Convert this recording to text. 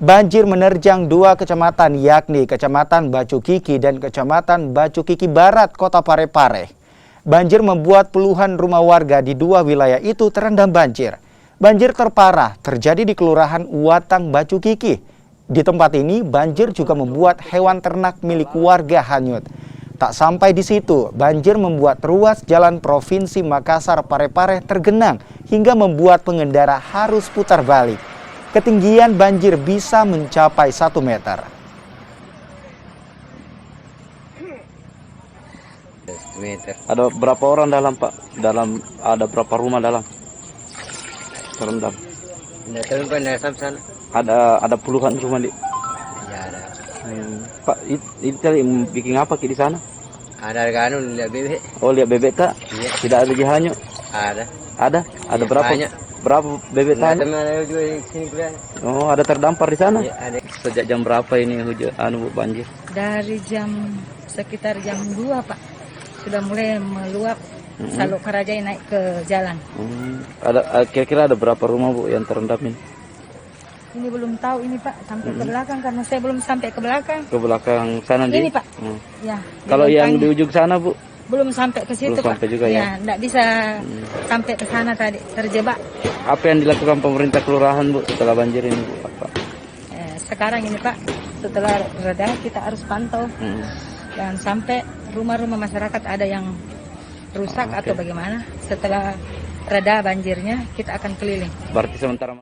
Banjir menerjang dua kecamatan yakni Kecamatan Bacukiki dan Kecamatan Bacukiki Barat, Kota Parepare. Banjir membuat puluhan rumah warga di dua wilayah itu terendam banjir. Banjir terparah terjadi di Kelurahan Uwatang Bacukiki. Di tempat ini banjir juga membuat hewan ternak milik warga hanyut. Tak sampai di situ, banjir membuat ruas jalan Provinsi Makassar Parepare tergenang hingga membuat pengendara harus putar balik. Ketinggian banjir bisa mencapai 1 meter. Ada berapa orang dalam, Pak? Ada berapa rumah dalam terendam? Ada puluhan rumah di. Ya ada. Pak, itu tadi bikin apa di sana? Ada kan lihat bebek. Oh, lihat bebek tak? Iya. Tidak ada hanyut. Ada. Ada Ya, berapa? banyak. Berapa bebek Nah, tanya? teman ada juga di sini kuliah. Oh, ada terdampar di sana? Ya, ada. Sejak jam berapa ini banjir? Dari sekitar jam 2, Pak. Sudah mulai meluap. Saluk Karajai naik ke jalan. Ada kira-kira ada berapa rumah, Bu, yang terendam ini? Ini belum tahu ini, Pak, sampai ke belakang karena saya belum sampai ke belakang. Ke belakang sana Ini, Pak. Ya. Kalau yang di belakangnya. ujung sana, Bu? Belum sampai ke situ, Belum Pak. sampai juga, ya? Enggak bisa sampai ke sana tadi, terjebak. Apa yang dilakukan pemerintah kelurahan, Bu, setelah banjir ini, Bu? Apa? Sekarang ini, Pak, setelah reda kita harus pantau. Dan sampai rumah-rumah masyarakat ada yang rusak atau bagaimana. Setelah reda banjirnya, kita akan keliling. Berarti sementara